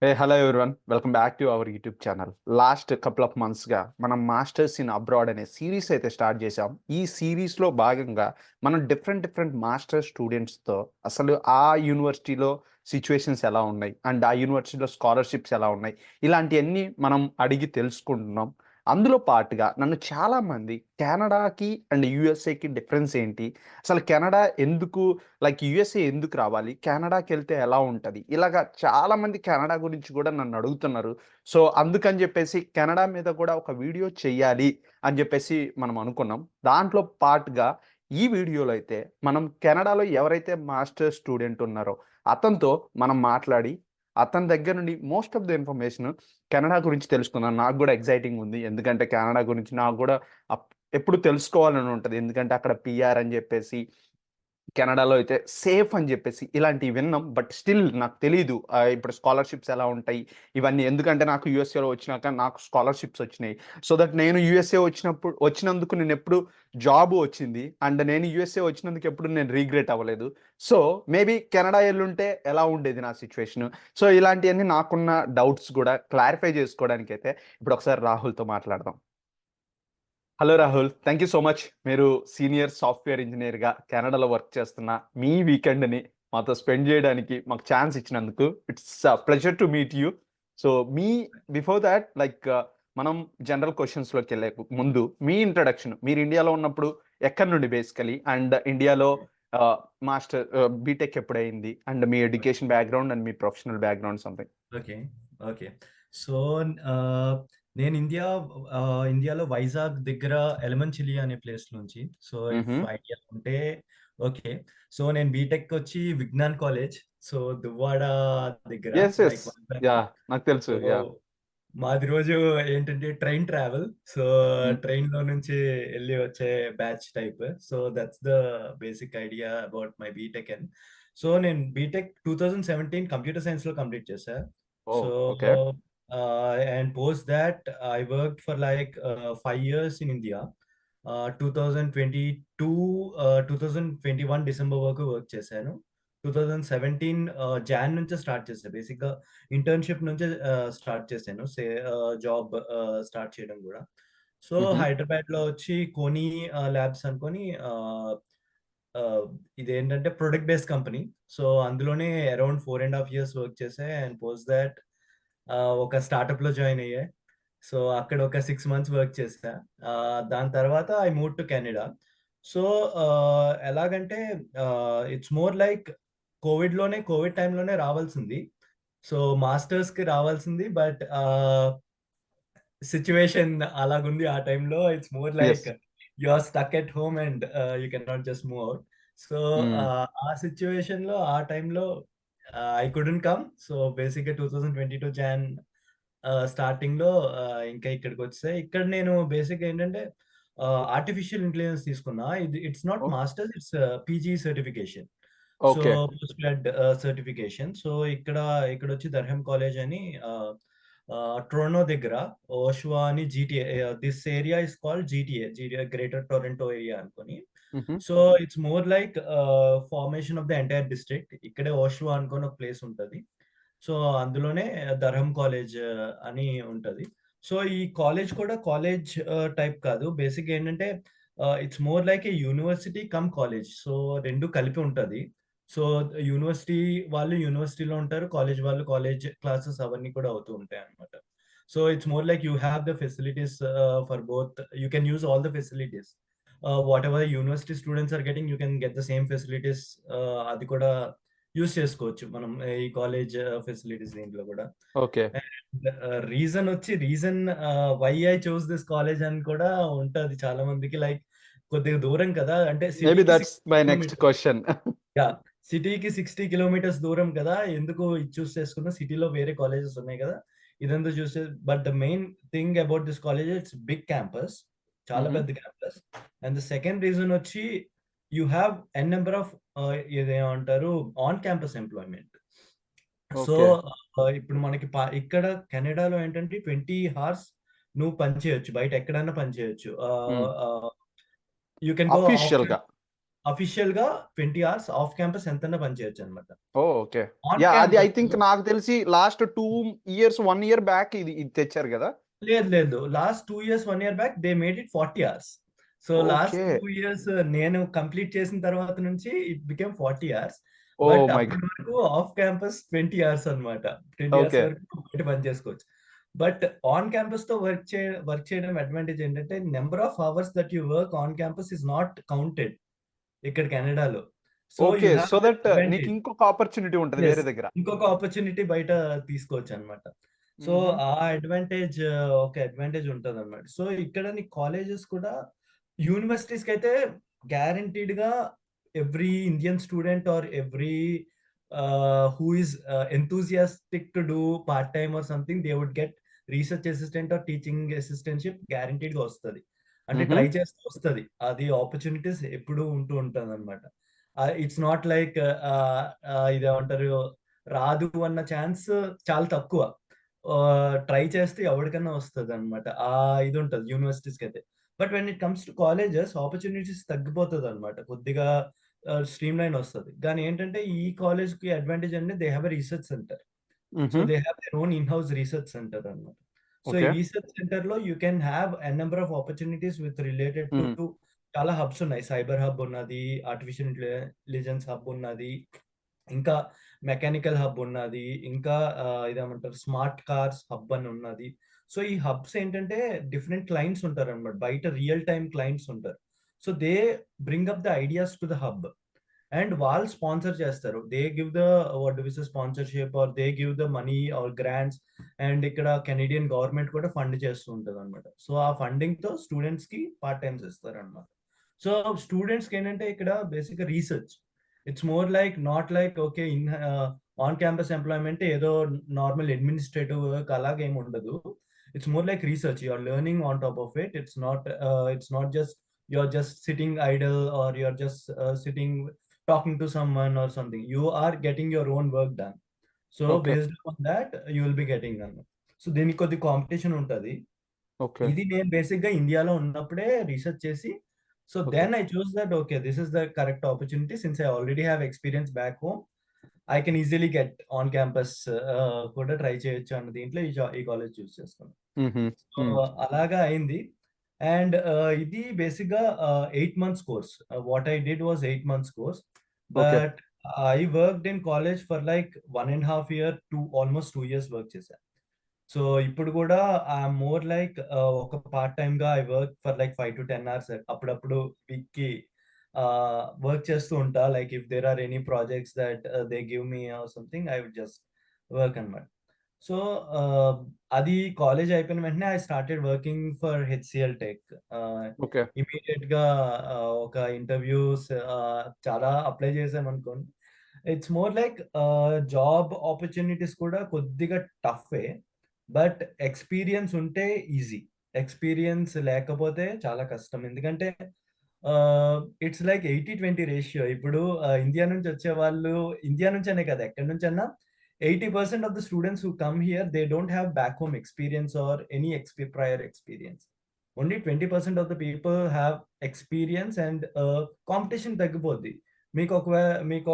Hello everyone, welcome back to our YouTube channel. Last couple of మంత్స్గా మనం masters in abroad అనే series అయితే start చేసాం. ఈ సిరీస్లో భాగంగా మనం డిఫరెంట్ డిఫరెంట్ మాస్టర్ స్టూడెంట్స్తో అసలు ఆ యూనివర్సిటీలో సిచ్యువేషన్స్ ఎలా ఉన్నాయి అండ్ ఆ యూనివర్సిటీలో స్కాలర్షిప్స్ ఎలా ఉన్నాయి, ఇలాంటివన్నీ మనం అడిగి తెలుసుకుంటున్నాం. అందులో పాటుగా నన్ను చాలామంది కెనడాకి అండ్ యూఎస్ఏకి డిఫరెన్స్ ఏంటి, అసలు కెనడా ఎందుకు, లైక్ యుఎస్ఏ ఎందుకు రావాలి, కెనడాకి వెళ్తే ఎలా ఉంటుంది, ఇలాగా చాలా మంది కెనడా గురించి కూడా నన్ను అడుగుతున్నారు. సో అందుకని చెప్పేసి కెనడా మీద కూడా ఒక వీడియో చెయ్యాలి అని చెప్పేసి మనం అనుకున్నాం. దాంట్లో పార్ట్గా ఈ వీడియోలో అయితే మనం కెనడాలో ఎవరైతే మాస్టర్ స్టూడెంట్ ఉన్నారో అతనితో మనం మాట్లాడి అతని దగ్గర నుండి most of the information Canada గురించి తెలుసుకున్నాను. నాకు కూడా ఎగ్జైటింగ్ ఉంది, ఎందుకంటే కెనడా గురించి నాకు కూడా ఎప్పుడు తెలుసుకోవాలని ఉంటుంది. ఎందుకంటే అక్కడ పిఆర్ అని చెప్పేసి, కెనడాలో అయితే సేఫ్ అని చెప్పేసి ఇలాంటివి విన్నాం. బట్ స్టిల్ నాకు తెలీదు ఇప్పుడు స్కాలర్షిప్స్ ఎలా ఉంటాయి ఇవన్నీ. ఎందుకంటే నాకు యూఎస్ఏలో వచ్చినాక నాకు స్కాలర్షిప్స్ వచ్చినాయి. సో దట్ నేను యూఎస్ఏ వచ్చినందుకు నేను ఎప్పుడు జాబ్ వచ్చింది అండ్ నేను యూఎస్ఏ వచ్చినందుకు ఎప్పుడు నేను రీగ్రెట్ అవ్వలేదు. సో మేబీ కెనడా వెళ్ళుంటే ఎలా ఉండేది నా సిచ్యువేషన్. సో ఇలాంటివన్నీ నాకున్న డౌట్స్ కూడా క్లారిఫై చేసుకోవడానికి అయితే ఇప్పుడు ఒకసారి రాహుల్తో మాట్లాడదాం. Hello Rahul, thank you so much. మీరు సీనియర్ సాఫ్ట్వేర్ ఇంజనీర్గా కెనడాలో వర్క్ చేస్తున్న మీ వీకెండ్ని మాతో స్పెండ్ చేయడానికి మాకు ఛాన్స్ ఇచ్చినందుకు it's pleasure to meet you. So మీ బిఫోర్ దాట్ లైక్ మనం జనరల్ క్వశ్చన్స్లోకి వెళ్ళే ముందు మీ ఇంట్రడక్షన్, మీరు ఇండియాలో ఉన్నప్పుడు ఎక్కడి నుండి బేసికలీ, అండ్ ఇండియాలో మాస్టర్ బీటెక్ ఎప్పుడైంది, అండ్ మీ ఎడ్యుకేషన్ బ్యాక్గ్రౌండ్ అండ్ మీ professional background something. Okay. Okay. So, నేను ఇండియాలో వైజాగ్ దగ్గర ఎలమంచిలి అనే ప్లేస్ నుంచి. సో, ఇఫ్ ఐడియా ఉంటే ఓకే. సో, నేను బీటెక్ వచ్చి విజ్ఞాన్ కాలేజ్. సో, దువ్వాడ దగ్గర yes yes, like Vizag. Yeah, నాకు తెలుసు, సో, యా. మాది రోజు ఏంటంటే ట్రైన్ ట్రావెల్. So, Mm-hmm. ట్రైన్‌లో నుంచి ఎళ్లి వచ్చే batch type. So, that's the basic idea about my BTech so, నేను బీటెక్ 2017 కంప్యూటర్ సైన్స్‌లో కంప్లీట్ చేశా. So, Oh, okay. And post that I worked for like 5 years in India. 2022 2021 December వరకు work చేశాను. 2017 John నుంచే స్టార్ట్ చేశా. బేసిక్‌గా internship నుంచే start చేశాను. జాబ్ స్టార్ట్ చేయడం గూడా. So, Mm-hmm. హైదరాబాద్‌లో వచ్చి కోనీ ల్యాబ్స్ అనుకోని ఆహ్, ఇదేంటంటే ప్రొడక్ట్ బేస్డ్ కంపెనీ. సో, అందులోనే అరౌండ్ 4 ½ ఇయర్స్ వర్క్ చేశా. అండ్ పోస్ట్ థాట్ ఒక స్టార్టప్‌లో జాయిన్ అయ్యా. సో, అక్కడ ఒక 6 మంత్స్ వర్క్ చేశా. దాని తర్వాత I moved to Canada. So, ఎలాగంటే ఇట్స్ మోర్ లైక్ కోవిడ్ టైమ్‌లోనే రావాల్సింది. సో, మాస్టర్స్‌కి రావాల్సింది. బట్ సిట్యుయేషన్ అలాగుంది ఆ టైంలో. It's more like Yes. You are stuck at home and you cannot just move out. So, Mm. ఆ సిట్యుయేషన్‌లో ఆ టైంలో ఐ కుడెంట్ కమ్. సో, బేసిక్‌గా 2022 జాన్ స్టార్టింగ్‌లో ఇంకా ఇక్కడికొచ్చేసా. ఇక్కడ నేను బేసిక్‌గా ఏంటంటే ఆర్టిఫిషియల్ ఇంటెలిజెన్స్ తీసుకున్నా. It's not Oh, masters, it's PG certification. So, okay. Post grad certification. So, ఇక్కడొచ్చి దర్హం కాలేజ్ అని ట్రోనో దగ్గర ఓషువా అని GTA, this area is called GTA Greater Toronto Area అనుకోని. Mm-hmm. So, it's more like formation of the entire district. ఇక్కడే Oshawa అనుకోని ఒక place ఉంటది. So, అందులోనే దర్హం కాలేజ్ అని ఉంటది. సో, ఈ కాలేజ్ కూడా కాలేజ్ టైప్ కాదు. బేసిక్‌గా ఏంటంటే it's more like A university come college. So, 2 కలిపి ఉంటది. సో, యూనివర్సిటీ వాళ్ళు యూనివర్సిటీలో ఉంటారు. కాలేజ్ వాళ్ళు కాలేజ్ క్లాసెస్ అవన్నీ కూడా అవుతూ ఉంటాయన్నమాట. So, it's more like you have the facilities for both. You can use all the facilities. Whatever university students are getting, you can get the same facilities. అది కూడా యూజ్ చేసుకోవచ్చు మనం ఈ కాలేజ్ ఫెసిలిటీస్ దీంట్లో గూడా. Okay. And reason why I choose this college అని కూడా ఉంటది చాలా మందికి. లైక్ కొద్దిగా దూరం కదా! అంటే Maybe సిటీకి that's 60 my next kilometres. question. Yeah! సిటీకి 60 కిలోమీటర్స్ దూరం కదా! ఎందుకు ఇది చూస్ చేసుకున్నా, సిటీలో వేరే కాలేజెస్ ఉన్నాయి కదా! ఇదెందుకు చూస్ చే but the main thing about this college, it's big campus. చాలా Mm-hmm. పెద్ద campus. And the second reason వచ్చి you have an number of ఇదేమంటారు on campus employment. So, Okay. ఇప్పుడు మనకి ఇక్కడ కెనడాలో ఏంటంటే 20 హార్స్ నువ్వు పని చేయొచ్చు. బయట ఎక్కడైనా పని చేయొచ్చు. Mm. You can go after. అఫీషియల్‌గా. అఫీషియల్‌గా 20 అవర్స్, ఆఫ్ క్యాంపస్ ఎంతన్నా పని చేయొచ్చనమాట. ఓహ్! ఓకే. On yeah! అది ఐ క్యాంపస్ థింక్ నాకు తెలిసి లాస్ట్ 2 ఇయర్స్, 1 ఇయర్ బ్యాక్ ఇది తెచ్చారు గదా! లేదు. Last 2 years, 1 year back they made it 40 hours. So, last okay. 2 years నేను కంప్లీట్ చేసిన తర్వాత నుంచి it became 40 hours. Oh but my అప్పటి గాడ్! వరకు ఆఫ్ క్యాంపస్ 20 అవర్స్ అన్నమాట. 20 అవర్స్ ఓకే. వరకు బయట పని చేసుకోవచ్చు. బట్ ఆన్ క్యాంపస్‌తో వర్క్ చేయడం అడ్వాంటేజ్ ఏంటంటే number of hours that you work on campus is not counted ఇక్కడ కెనడాలో. So, okay. You have so that that నీకు అడ్వాంటేజ్. ఇంకొక ఆపర్చునిటీ ఉంటది యెస్. వేరే దగ్గర. ఇంకొక ఆపర్చునిటీ బయట తీసుకోవచ్చనమాట. సో, హుహు. ఆ అడ్వాంటేజ్ ఒక అడ్వాంటేజ్ ఉంటదనమాట. సో, ఇక్కడ నీకు కాలేజెస్ కూడా యూనివర్సిటీస్‌కైతే గ్యారంటీడ్‌గా every Indian student or every who is enthusiastic to do part time or something they would get research assistant or teaching assistantship గ్యారంటీడ్‌గా వస్తది. అంటే హుహు. ట్రై చేస్తే వస్తది. అది ఆపర్చునిటీస్ ఎప్పుడూ ఉంటదనమాట. ఇట్స్ నాట్ లైక్ ఇదేమంటారు రాదు అన్న ఛాన్స్ చాలా తక్కువ. ట్రై చేస్తే ఎవడికన్నా వస్తదనమాట. ఇదుంటది యూనివర్సిటీస్‌కైతే. But when it comes to colleges opportunities తగ్గిపోతదనమాట. కొద్దిగా స్ట్రీమ్‌లైన్ వస్తది. కానీ ఏంటంటే ఈ కాలేజ్‌కి అడ్వాంటేజ్ అంటే they have a research centre. So, హుహు. They have their own in house research centre అన్నమాట. సో, ఈ ఓకే. రీసెర్చ్ సెంటర్‌లో you can have a number of opportunities with related hmm. To చాలా హబ్స్ ఉన్నాయి. సైబర్ హబ్ ఉన్నది, artificial intelligence hub ఉన్నది. ఇంకా mechanical hub ఉన్నది. ఇంకా ఇదేమంటారు స్మార్ట్ కార్స్ హబ్ అని ఉన్నది. సో, ఈ హబ్స్ ఏంటంటే డిఫరెంట్ క్లయింట్స్ ఉంటారన్నమాట. బయట రియల్ టైమ్ క్లయింట్స్ ఉంటారు. So, they bring up the ideas to the hub. And వాళ్ళు స్పాన్సర్ చేస్తారు. They give the what do we say sponsorship or they give the money or grants. And ఇక్కడ Canadian government కూడా fund చేస్తూ ఉంటదన్నమాట. So, ఆ ఫండింగ్‌తో స్టూడెంట్స్‌కి part times ఇస్తారన్నమాట. సో, స్టూడెంట్స్‌కేంటంటే ఇక్కడ బేసిక్‌గా research. It's more like not like okay on campus employment ఏదో నార్మల్ అడ్మినిస్ట్రేటివ్ వర్క్ అలాగేమి ఉండదు. It's more like research. You are learning on top of it. It's not just you are just sitting idle or you are just sitting talking to someone or something. You are getting your own work done. So okay. based on that, you will be getting done. So దీనికి కొద్ది competition ఉంటది. Okay. ఇది నేను బేసిక్‌గా ఇండియాలో ఉన్నప్పుడే research చేసి, so okay. Then I choose that okay. This is the correct opportunity since I already have experience back home. I can easily get on campus కూడా ట్రై చేయొచ్చు అన్న దీంట్లో ఈ కాలేజ్ చూస్ చేసుకున్నాను. హుహు. సో, హ్మ్. అలాగా అయింది. అండ్ ఇది బేసిక్‌గా 8 months course. What I did was 8 months course. Okay. But I worked in college for like 1 ½ year to almost 2 years work చేశా. సో, ఇప్పుడు గూడా ఐయామ్ మోర్ లైక్ ఒక పార్ట్ టైమ్‌గా I work for like 5-10 hours అప్పుడప్పుడు వీక్‌కి work చేస్తూ ఉంటా. Like if there are any projects that they give me or something I would just work అన్నమాట. సో, ఆహ్, అది కాలేజ్ అయిపోయిన వెంటనే I started working for HCL tech. Okay. ఇమ్మీడియేట్‌గా ఒక ఇంటర్‌వ్యూస్ చాలా అప్లై చేశామనుకోండి. It's more like job opportunities కూడా కొద్దిగా టఫే. బట్ ఎక్స్‌పీరియన్స్ ఉంటే ఈజీ. ఎక్స్‌పీరియన్స్ లేకపోతే చాలా కష్టం. ఎందుకంటే ఇట్స్ లైక్ 80-20 రేషియో. ఇప్పుడు ఇండియా నుంచి వచ్చేవాళ్ళు ఇండియా నుంచనే కాదు ఎక్కడి నుంచన్నా 80% of the students who come here they don't have back home experience or any prior experience. Only 20% of the people have experience and competition తగ్గిపోద్ది. మీకు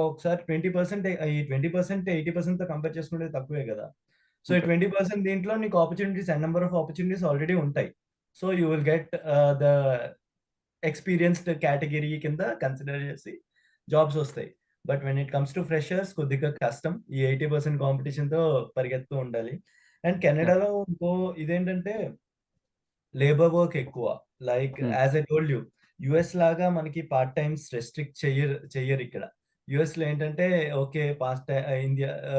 ఒకసారి 20% ఈ 20% 80%తో కంపేర్ చేసుకుంటే తక్కువే గదా! సో, ఈ ఓకే. 20% దీంట్లో నీకు opportunities number of opportunities already ఉంటాయి. So, you will get the experienced category కింద కన్సిడర్ చేసి జాబ్స్ వస్తాయి. But when it comes to freshers కొద్దిగా కష్టం. ఈ 80% కాంపిటీషన్‌తో పరిగెడుతూ ఉండాలి. And yeah! కెనడాలో ఇంకో ఇదేంటంటే లేబర్ వర్క్ ఎక్కువ. Like hmm. As I told you US లాగా మనకి పార్ట్ టైమ్స్ రెస్ట్రిక్ట్ చెయ్యరిక్కడ. యూఎస్‌లో ఏంటంటే ఓకే.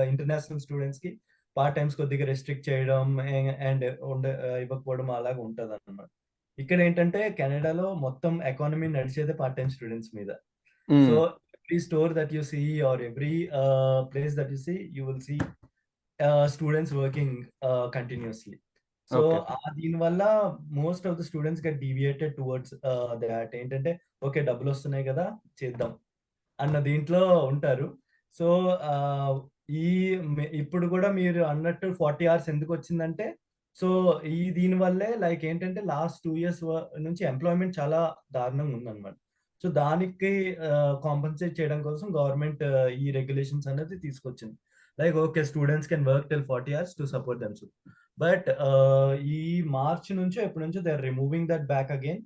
ఇంటర్నేషనల్ స్టూడెంట్స్‌కి పార్ట్ టైమ్స్ కొద్దిగా రెస్ట్రిక్ట్ చేయడం అండ్ ఇవ్వకపోవడం అలాగా ఉంటదన్నమాట. ఇక్కడేంటంటే కెనడాలో మొత్తం ఎకానమీ నడిచేదే పార్ట్ టైమ్ స్టూడెంట్స్ మీద. So, hmm. Every store that you see or every place that you see you will see students working continuously. So, okay. దీనివల్ల most of the students get deviated towards that ఏంటంటే okay. డబ్బులొస్తున్నాయి గదా! చేద్దాం అన్న దీంట్లో ఉంటారు. So, ఆహ్, ఈ ఇప్పుడు గూడా మీరు అన్నట్టు 40 అవర్స్ ఎందుకొచ్చిందంటే, సో, దీని వల్లే లైక్ ఏంటంటే లాస్ట్ 2 ఇయర్స్ నుంచి ఎంప్లాయ్‌మెంట్ చాలా దారుణంగా ఉందన్నమాట. సో దానికి కాంపెన్సేట్ చేయడం కోసం గవర్నమెంట్ ఈ రెగ్యులేషన్స్ అనేది తీసుకొచ్చింది. Like okay, students can work till 40 hours to support themselves. But ఈ మార్చ్ నుంచో ఎప్పటి నుంచో they are removing that back again,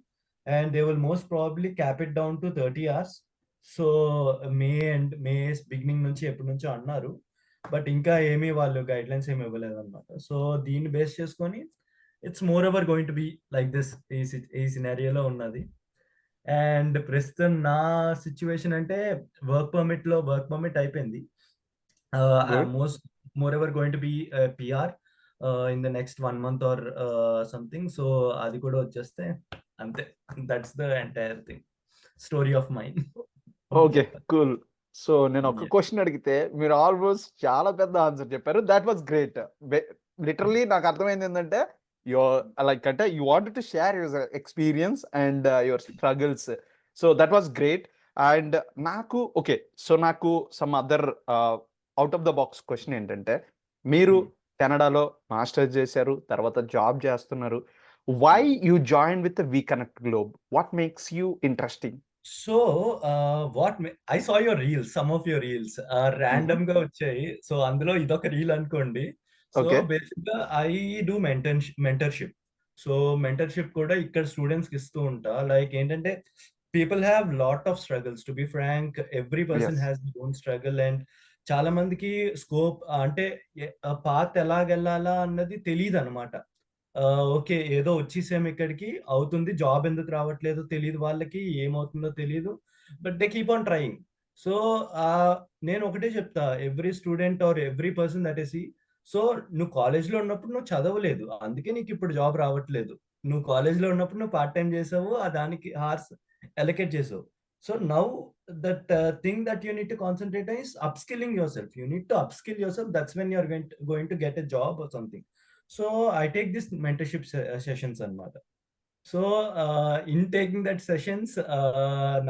and they will most probably cap it down to 30 hours. So May beginning నుంచి ఎప్పటి నుంచో అన్నారు, but ఇంకా ఏమీ వాళ్ళు గైడ్ లైన్స్ ఏమి ఇవ్వలేదన్నమాట. సో దీన్ని బేస్ చేసుకొని it's more ever going to be like this, ఈ సినారియోలో ఉన్నది. అండ్ ప్రస్తుతం నా సిచ్యువేషన్ అంటే వర్క్ పర్మిట్ అయిపోయింది. Good. Most more ever going to B PR in the next 1 month are something. So అది కూడా వచ్చేస్తే అంతే. That's the entire thing, story of mind. Okay. చెప్పాలి. కూల్. సో నేను ఒక క్వెషన్ అడిగితే మీరు ఆల్మోస్ట్ చాలా పెద్ద ఆన్సర్ చెప్పారు. That was great. లిటరల్లీ నాకు అర్థమైంది ఏంటంటే లైక్ అంటే you wanted to share your experience and your struggles. So that was great. And నాకు some other out of the box question ఏంటంటే, మీరు కెనడాలో మాస్టర్స్ చేశారు, తర్వాత జాబ్ చేస్తున్నారు. Why you join with We Connect Globe? What makes you interesting? So I saw your reels, some of your reels random గా వచ్చాయి. So అందులో ఇదొక రీల్ అనుకోండి. So okay. బేసిక్ గా I do mentorship. So mentorship కూడా ఇక్కడ students కి ఇస్తూ ఉంటా. లైక్ ఏంటంటే, people have lot of struggles, to be frank every person ఎస్. Has own struggle. అండ్ చాలా మందికి స్కోప్ అంటే పాత్ ఎలాగెళ్ళాలా అన్నది తెలియదు అనమాట. ఓకే, ఏదో వచ్చేసాం ఇక్కడికి, అవుతుంది. జాబ్ ఎందుకు రావట్లేదో తెలీదు వాళ్ళకి, ఏమవుతుందో తెలీదు. But they keep on trying. So, నేను ఒకటే చెప్తా every student or every person that I see. So, నువ్వు కాలేజ్‌లో ఉన్నప్పుడు నువ్వు చదవలేదు, అందుకే నీకిప్పుడు జాబ్ రావట్లేదు. నువ్వు కాలేజ్‌లో ఉన్నప్పుడు నువ్వు పార్ట్ టైమ్ చేసావు, దానికి హార్స్ అలొకేట్ చేసావు. So, now that thing that you need to concentrate is upskilling yourself. You need to upskill yourself. That's when you are going to get a job or something. So I take this mentorship sessions అన్నమాట. So in taking that sessions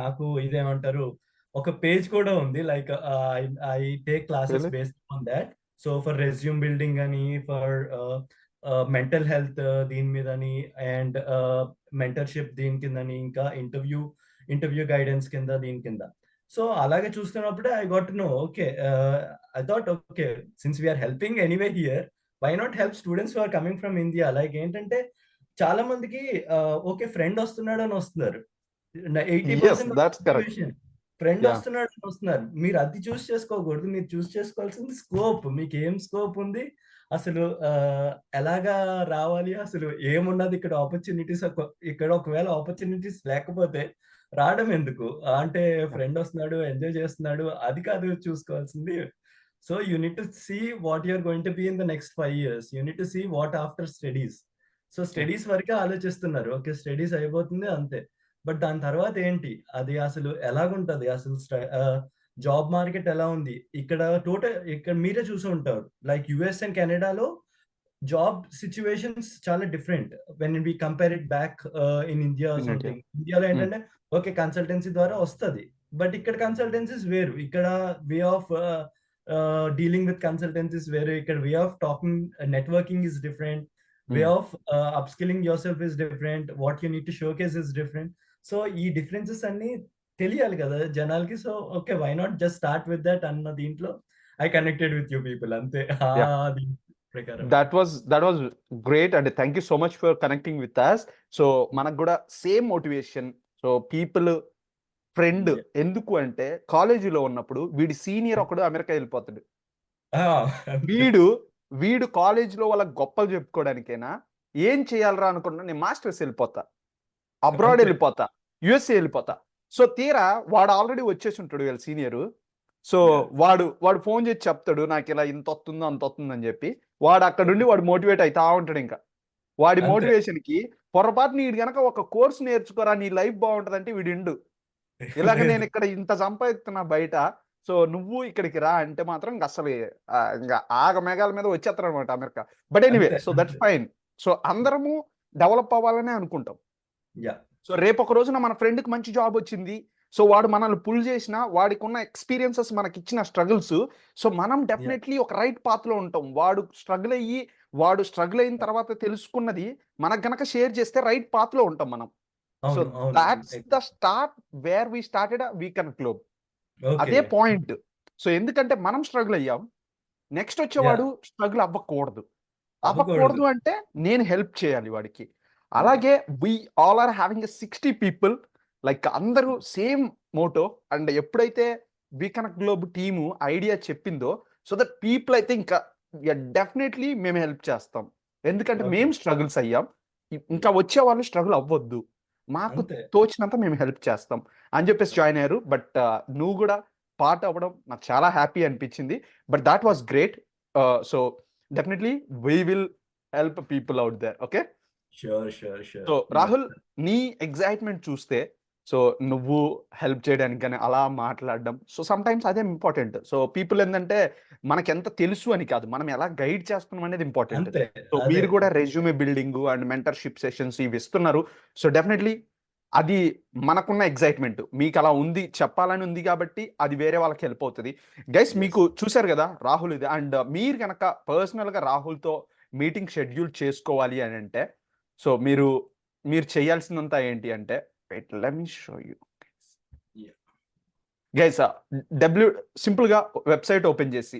నాకు ఇదేమంటారు, ఒక page కూడా ఉంది. Like I take classes really? Based on that. So for resume building అని, for mental health దీని మీదని, and mentorship దీని కిందని, ఇంకా ఇంటర్వ్యూ గైడెన్స్ కింద, దీని కింద. సో అలాగే చూస్తున్నప్పుడే I got to know, okay, I thought okay, since we're helping anyway here, why not help students who are coming from India. Like ఏంటంటే, చాలా మందికి ఓకే, ఫ్రెండ్ వస్తున్నాడు అని వస్తున్నారు. Yes. 80% that's correct. Situation friend yeah! వస్తున్నాడు అని వస్తున్నారు. మీరు అది చూస్ చేసుకోకూడదు. మీరు చూస్ చేసుకోవాల్సింది స్కోప్. మీకేం స్కోప్ ఉంది? అసలు ఎలాగా రావాలి? అసలు ఏమున్నది ఇక్కడ ఆపర్చునిటీస్? ఇక్కడ ఒకవేళ ఆపర్చునిటీస్ లేకపోతే రావడం ఎందుకు? అంటే యాహ్! ఫ్రెండ్ వస్తున్నాడు, ఎంజాయ్ చేస్తున్నాడు, అది కాదు చూసుకోవాల్సింది. So you need to see what you are going to be in the next 5 years. You need to see what after studies. So yeah! Studies వరకే ఆలోచిస్తున్నారు. ఓకే, స్టడీస్ అయిపోతుంది అంతే. బట్ దాని తర్వాత ఏంటి? అది అసలు ఎలాగుంటది? అసలు జాబ్ మార్కెట్ ఎలా ఉంది? ఇక్కడ మీరే చూసి ఉంటారు. లైక్ యూఎస్ అండ్ కెనడాలో జాబ్ సిట్యుయేషన్స్ చాలా different when we compare it back in India or in India. Something. ఇండియాలో హ్మ్. ఏంటంటే ఓకే, కన్సల్టెన్సీ ద్వారా వస్తది. బట్ ఇక్కడ కన్సల్టెన్సీస్ వేరు. ఇక్కడ way of dealing with consultancies వేరు. ఇక్కడ way of talking, networking is different. Way hmm. Of upskilling yourself is different. What you need to showcase is different. So ఈ డిఫరెన్సెస్ అన్నీ తెలియాలి కదా జనాలకి. So okay, why not just start with that అన్న దీంట్లో I connected with you people అంతే. Yeah! దీని ప్రకారం. దట్ వాస్ గ్రేట్ అండి. Thank you so much for connecting with us. So మనకు గూడా same motivation. So people friend yeah! ఎందుకు అంటే, కాలేజీలో ఉన్నప్పుడు వీడి సీనియర్ ఒకడు అమెరికా ఎళ్ళిపోతాడు. ఆ! అంతే. వీడు, వీడు కాలేజీలో వాళ్ళకి గొప్పలు చెప్పుకోవడానికైనా ఏం చేయాలిరా అనుకున్నా నేను మాస్టర్స్ ఎళ్ళిపోతా. అబ్రాడ్ అంతే. ఎళ్ళిపోతా. యూఎస్ఏ ఎళ్ళిపోతా. సో తీరా వాడు ఆల్రెడీ వచ్చేసుంటాడు వీళ్ళ సీనియరు. So yeah! వాడు ఫోను చేసి చెప్తాడు నాకిలా ఇంతొస్తుంది, అంతొస్తుందని జెప్పి. వాడక్కడుండి వాడు మోటివేట్ అయితా ఉంటాడింక. వాడి అంతే. మోటివేషన్‌కి పొరపాటున ఈడు గనక ఒక కోర్స్ నేర్చుకోరా నీ లైఫ్ బావుంటదంటే వీడిండు. ఇలాగ లేదు. నేనిక్కడ ఇంత సంపాదిస్తున్నా బయట. సో నువ్వు ఇక్కడికి రా అంటే మాత్రం ఇంగ ఇంగ ఆగమేఘాల మీద వచ్చేత్తరనమాట అమెరికా. బట్ ఎనీవే అంతే. సో దట్స్ అంతే. ఫైన్. సో అందరము డెవలప్ అవ్వాలనే అనుకుంటాం. యాహ్! సో రేపొక రోజున మన ఫ్రెండ్‌కి మంచి జాబొచ్చింది. సో వాడు మనల్ని పుల్ చేసినా, వాడికున్న ఎక్స్‌పీరియన్సెస్ మనకిచ్చిన స్ట్రగుల్స్, సో మనం యాహ్! డెఫినైట్‌లీ ఒక రైట్ పాత్‌లో ఉంటాం. వాడు స్ట్రగుల్ అయిన తర్వాత తెలుసుకున్నది మనకు గనక షేర్ చేస్తే రైట్ పాత్‌లో ఉంటాం మనం. సో అవును. అవును. That's the start where we started weekend club. Okay. అదే పాయింట్. సో ఎందుకంటే మనం స్ట్రగుల్ అయ్యాం. Next yeah! వచ్చేవాడు స్ట్రగుల్ అవ్వకూడదు. అవ్వకూడదు. అవ్వకూడదు అంటే నేను హెల్ప్ చేయాలి వాడికి. అంతే. అలాగే we all are having 60 people, like అందరూ సేమ్ మోటో. అండ్ ఎప్పుడైతే వీకెండ్ గ్లోబ్ టీము ఐడియా చెప్పిందో, సో దట్ పీపుల్ అయితే ఇంకా డెఫినెట్లీ మేము హెల్ప్ చేస్తాం. ఎందుకంటే ఓకే. మేము స్ట్రగుల్స్ అయ్యాం. ఇంకా వచ్చే వాళ్ళు స్ట్రగుల్ అవ్వద్దు. మాకు అంతే. తోచినంత మేము హెల్ప్ చేస్తాం అని చెప్పేసి జాయిన్ అయ్యారు. బట్ నువ్వు కూడా పార్ట్ అవ్వడం నాకు చాలా హ్యాపీ అనిపించింది. But that was great. So definitely we will help people out there. Okay. Sure. Sure. So sure. Rahul, నీ ఎగ్జైట్మెంట్ చూస్తే, సో నువ్వు హెల్ప్ చేయడానికి కానీ అలా మాట్లాడడం, సో సమ్ టైమ్స్ అదే ఇంపార్టెంట్. సో పీపుల్ ఏంటంటే మనకి ఎంత తెలుసు అని కాదు, మనం ఎలా గైడ్ చేస్తున్నాం అనేది ఇంపార్టెంట్. అంతే. సో అదే. మీరు కూడా resume building and mentorship sessions ఇవి ఇస్తున్నారు. సో డెఫినెట్లీ అది మనకున్న ఎగ్జైట్మెంట్ మీకు అలా ఉంది, చెప్పాలని ఉంది కాబట్టి అది వేరే వాళ్ళకి హెల్ప్ అవుతుంది. Guys yes. మీకు చూశారు కదా రాహుల్ ఇది. అండ్ మీరు కనుక పర్సనల్గా రాహుల్తో మీటింగ్ షెడ్యూల్ చేసుకోవాలి అని అంటే, సో మీరు చేయాల్సిందంతా ఏంటి అంటే, wait let me show you yeah! Guys. W సింపుల్గా వెబ్సైట్ ఓపెన్ చేసి,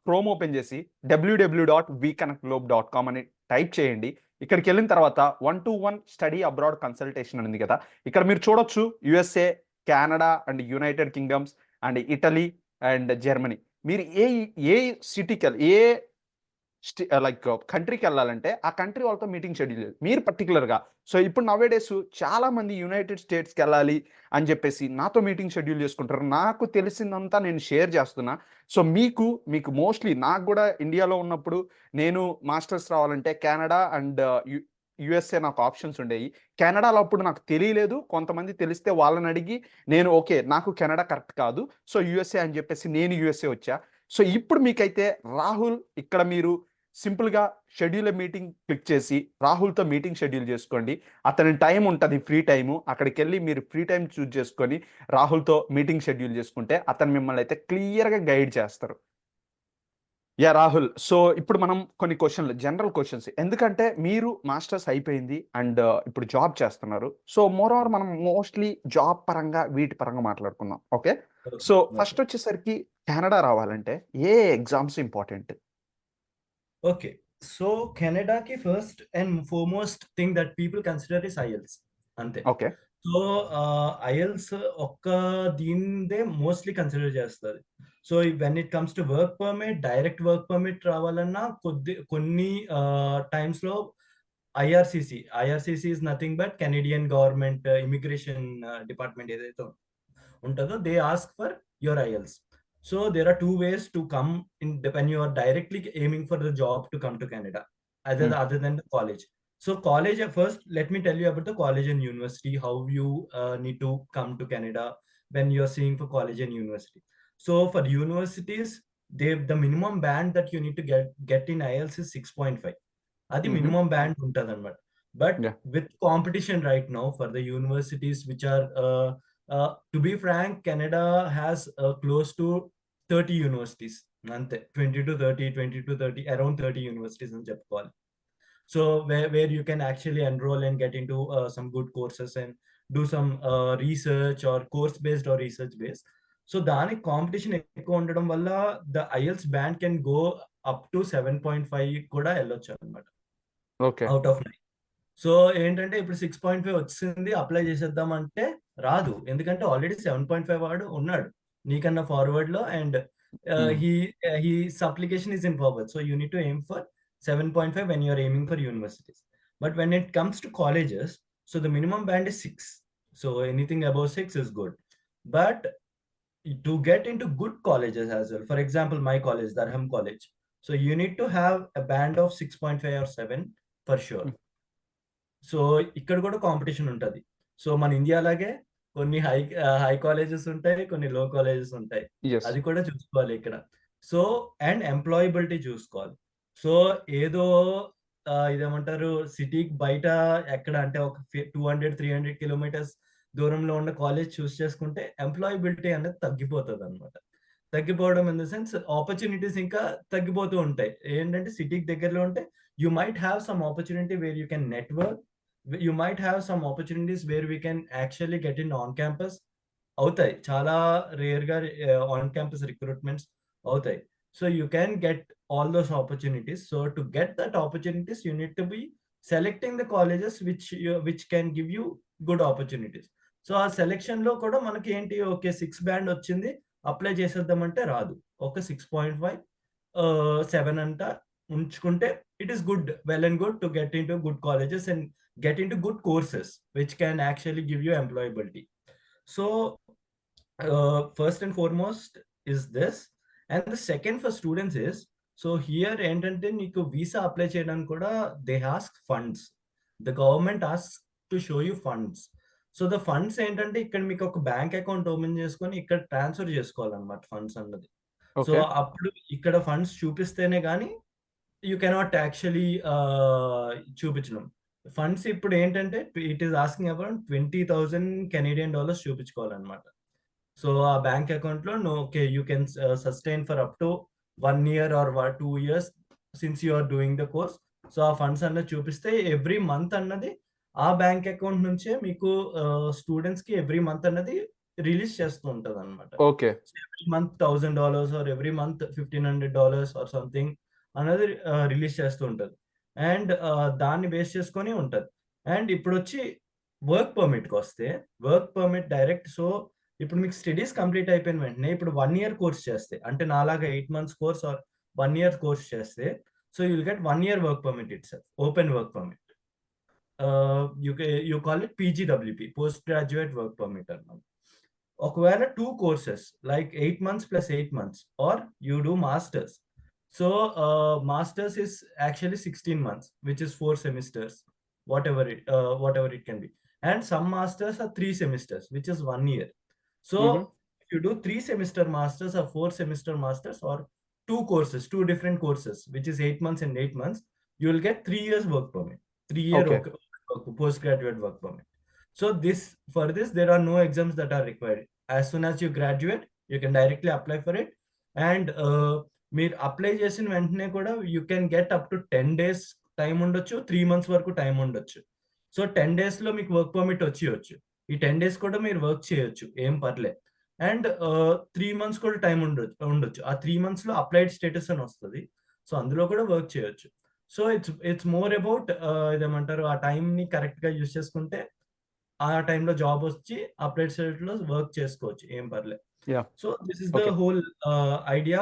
క్రోమ్ ఓపెన్ చేసి www.vconnectglobe.com అని టైప్ చేయండి. ఇక్కడికి వెళ్ళిన తర్వాత 1-to-1 స్టడీ అబ్రాడ్ కన్సల్టేషన్ ఉంది కదా, ఇక్కడ మీరు చూడొచ్చు USA, Canada and United kingdoms and Italy and Germany. మీరు ఏ సిటీకి ఏ లైక్ కంట్రీకి వెళ్ళాలంటే ఆ కంట్రీ వాళ్ళతో మీటింగ్ షెడ్యూల్ చేయాలి మీరు పర్టికులర్గా. సో ఇప్పుడు నవేడేస్ చాలా మంది యునైటెడ్ స్టేట్స్కి వెళ్ళాలి అని చెప్పేసి నాతో మీటింగ్ షెడ్యూల్ చేసుకుంటారు. నాకు తెలిసిందంతా నేను షేర్ చేస్తున్నా. సో మీకు మోస్ట్లీ నాకు కూడా ఇండియాలో ఉన్నప్పుడు నేను మాస్టర్స్ రావాలంటే కెనడా అండ్ యుఎస్ఏ నాకు ఆప్షన్స్ ఉండేవి. కెనడాలో అప్పుడు నాకు తెలియలేదు, కొంతమంది తెలిస్తే వాళ్ళని అడిగి నేను ఓకే నాకు కెనడా కరెక్ట్ కాదు, సో యుఎస్ఏ అని చెప్పేసి నేను యుఎస్ఏ వచ్చా. సో ఇప్పుడు మీకైతే రాహుల్ ఇక్కడ మీరు సింపుల్గా షెడ్యూల్ మీటింగ్ క్లిక్ చేసి రాహుల్తో మీటింగ్ షెడ్యూల్ చేసుకోండి. అతని టైం ఉంటుంది, ఫ్రీ టైము. అక్కడికి వెళ్ళి మీరు ఫ్రీ టైం చూజ్ చేసుకొని రాహుల్తో మీటింగ్ షెడ్యూల్ చేసుకుంటే అతను మిమ్మల్ని అయితే క్లియర్గా గైడ్ చేస్తారు. యా రాహుల్, సో ఇప్పుడు మనం కొన్ని క్వశ్చన్లు, జనరల్ క్వశ్చన్స్, ఎందుకంటే మీరు మాస్టర్స్ అయిపోయింది అండ్ ఇప్పుడు జాబ్ చేస్తున్నారు. సో మోర్ ఓవర్ మనం మోస్ట్లీ జాబ్ పరంగా వీటి పరంగా మాట్లాడుకుందాం. Okay. Okay. So okay. First వచ్చేసరికి కెనడా రావాలంటే ఏ ఎగ్జామ్స్ ఇంపార్టెంట్? ఓకే. సో కెనడాకి first and foremost thing that people consider is IELTS. అంతే. ఓకే. సో ఐఎల్స్ ఒక్క దీనిదే మోస్ట్‌లీ కన్సిడర్ చేస్తది. So when it comes to work permit, direct work permit రావాలన్నా కొన్ని టైమ్స్‌లో IRCC is nothing but Canadian government immigration department ఏదైతే ఉంటదో they ask for your IELTS. So there are two ways to come in when you are directly aiming for the job to come to Canada, other than the college. So college first, let me tell you about the college and university, how you need to come to Canada when you are seeing for college and university. So for universities, the minimum band that you need to get in IELTS is 6.5. అది minimum band ఉంటదన్నమాట. But Yeah. With competition right now for the universities which are to be frank Canada has close to 30 universities. అంతే 20 to 30 around 30 universities అని చెప్పుకోవాలి. So where you can actually enrol and get in to some good courses and do some research or course based or research based. So దానికి competition ఎక్కువ ఉండడం వల్ల the IELTS band can go up to 7.5 కూడా వెళ్ళొచ్చు అనమాట okay. Out of 9. So ఏంటంటే ఇప్పుడు 6.5 వచ్చింది అప్లై చేసేద్దాం అంటే రాదు. ఎందుకంటే ఆల్రెడీ 7.5 వాడు ఉన్నాడు నీకన్నా ఫార్వర్డ్ లో and his application is in forward. So you need to aim for 7.5 when you are aiming for universities. But when it comes to colleges, so the minimum band is 6. So anything above 6 is good. But to get into good colleges as well, for example, my college, Durham College. So you need to have a band of 6.5 or 7 for sure. So ఇక్కడ కూడా competition ఉంటది. So మన India లాగే కొన్ని high colleges ఉంటాయి, కొన్ని లో colleges ఉంటాయి. యెస్. అది కూడా చూసుకోవాలి ఇక్కడ. సో అండ్ ఎంప్లాయబిలిటీ చూసుకోవాలి. సో ఏదో ఇదేమంటారు సిటీకి బయట ఎక్కడ అంటే ఒక 200, 300 కిలోమీటర్స్ దూరంలో ఉన్న కాలేజ్ చూస్ చేసుకుంటే ఎంప్లాయబిలిటీ అనేది తగ్గిపోతదన్నమాట. తగ్గిపోవడం ఇన్ ద సెన్స్ ఆపర్చునిటీస్ ఇంకా తగ్గిపోతూ ఉంటాయి. ఏంటంటే సిటీకి దగ్గరలో ఉంటే you might have some opportunity wear you can network You might have some opportunities where we can actually get in on campus. అవుతాయి. చాలా రేర్‌గా ఆన్ క్యాంపస్ రిక్రూట్‌మెంట్స్ అవుతాయి. So, you can get all those opportunities. So, to get that opportunities you need to be selecting the colleges which can give you good opportunities. So, ఆ సెలక్షన్‌లో కూడా మనకి ఏంటి okay 6 band వచ్చింది. Apply చేసేద్దామంటే రాదు. ఒక 6.5 7 అంట ఉంచుకుంటే it is good. Well and good to get into good colleges and get into good courses which can actually give you employability. So, first and foremost is this, and the second for students is, so here ఏంటంటే నీకు visa apply చేయడానికి కూడా they ask funds. The government asks to show you funds. So the funds ఏంటంటే ఇక్కడ మీకు ఒక bank account open చేసుకొని ఇక్కడ ట్రాన్స్ఫర్ చేసుకోవాలన్నమాట ఫండ్స్ అన్నది. So okay. అప్పుడు ఇక్కడ ఫండ్స్ చూపిస్తేనే గానీ యూ కెనాట్ యాక్చువల్లీ చూపించడం. ఫండ్స్ ఇప్పుడు ఏంటంటే ఇట్ ఈస్ ఆస్కింగ్ అబౌట్ $20,000 చూపించుకోవాలన్నమాట. సో, ఆ బ్యాంక్ అకౌంట్‌లో okay. You can sustain for up to 1 year or 2 years since you are doing the course. So, ఆ ఫండ్స్ అన్నది చూపిస్తే ఎవ్రీ మంత్ అన్నది ఆ బ్యాంక్ అకౌంట్ నుంచే మీకు స్టూడెంట్స్‌కి ఎవ్రీ మంత్ అన్నది రిలీజ్ చేస్తూ ఉంటదన్నమాట. Okay. So, every month $1,000 or every month $1,500 or something అనేది రిలీజ్ చేస్తూ ఉంటది. అండ్ దాన్ని బేస్ చేసుకొని ఉంటది. అండ్ ఇప్పుడొచ్చి వర్క్ పర్మిట్‌కొస్తే, వర్క్ పర్మిట్ డైరెక్ట్ సో ఇప్పుడు మీకు స్టడీస్ కంప్లీట్ అయిపోయిన వెంటనే ఇప్పుడు 1 ఇయర్ కోర్స్ చేస్తే అంటే నాలాగా 8 months course or 1 year course చేస్తే so you will get 1 year work permit itself. Open work permit. You call it PGWP post graduate work permit అన్నమాట. ఒకవేళ 2 courses like 8 months plus 8 months or you do masters. So masters is actually 16 months which is 4 semesters whatever it can be. And some masters are 3 semesters which is 1 year. So హుహు. if you do 3 semester masters or 4 semester masters or 2 courses, 2 different courses, which is 8 months and 8 months, you will get 3 years work permit, 3-year okay. postgraduate work permit. So for this, there are no exams that are required. As soon as you graduate, you can directly apply for it. And మీరు apply చేసిన వెంటనే కూడా you can get up to 10 days time ఉండొచ్చు. 3 months వరకు time ఉండొచ్చు. So 10 daysలో మీకు work permit వచ్చేయొచ్చు. ఈ 10 days కూడా మీరు వర్క్ చేయొచ్చు. ఏం పర్లే. అండ్ 3 months కూడా టైం ఉండొచ్చు. ఆ 3 monthsలో అప్లైడ్ స్టేటస్ అని వస్తది. సో అందులో కూడా వర్క్ చేయొచ్చు. సో ఇట్స్ మోర్ అబౌట్ ఇదేమంటారు ఆ టైంని కరెక్ట్‌గా యూజ్ చేసుకుంటే ఆ టైంలో జాబ్ వచ్చి అప్లైడ్ స్టేటస్‌లో వర్క్ చేసుకోవచ్చు. ఏం పర్లే. Yeah! So this is the okay. whole idea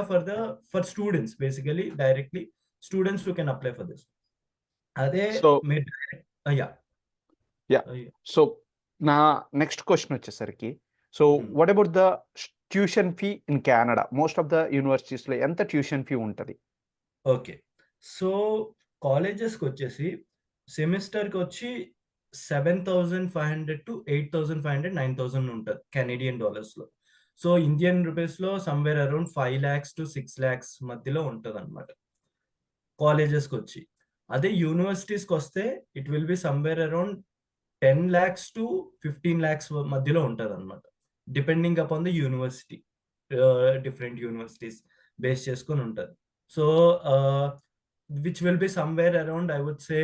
for students basically directly students who can apply for this. అదే సో మీరు యాహ్! యాహ్! సో నా నెక్స్ట్ క్వెషన్ వచ్చేసరికి so hmm. What about the tuition fee in Canada? Most of the యూనివర్సిటీస్‌లో ఎంత tuition fee ఉంటది? Okay. So కాలేజెస్‌కొచ్చేసి సెమిస్టర్‌కొచ్చి 7,500 to 8,500, 9,000 ఉంటది కెనేడియన్ డాలర్స్‌లో. సో ఇండియన్ రూపీస్‌లో సమ్‌వేర్ అరౌండ్ 5,00,000 టు 6,00,000 మధ్యలో ఉంటదన్నమాట. కాలేజెస్‌కొచ్చి. అదే యూనివర్సిటీస్‌కొస్తే it will be somewhere around 10,00,000 to 15,00,000 మధ్యలో ఉంటదన్నమాట. Depending upon the university. Different universities base చేసుకొని ఉంటది. So which will be somewhere around I would say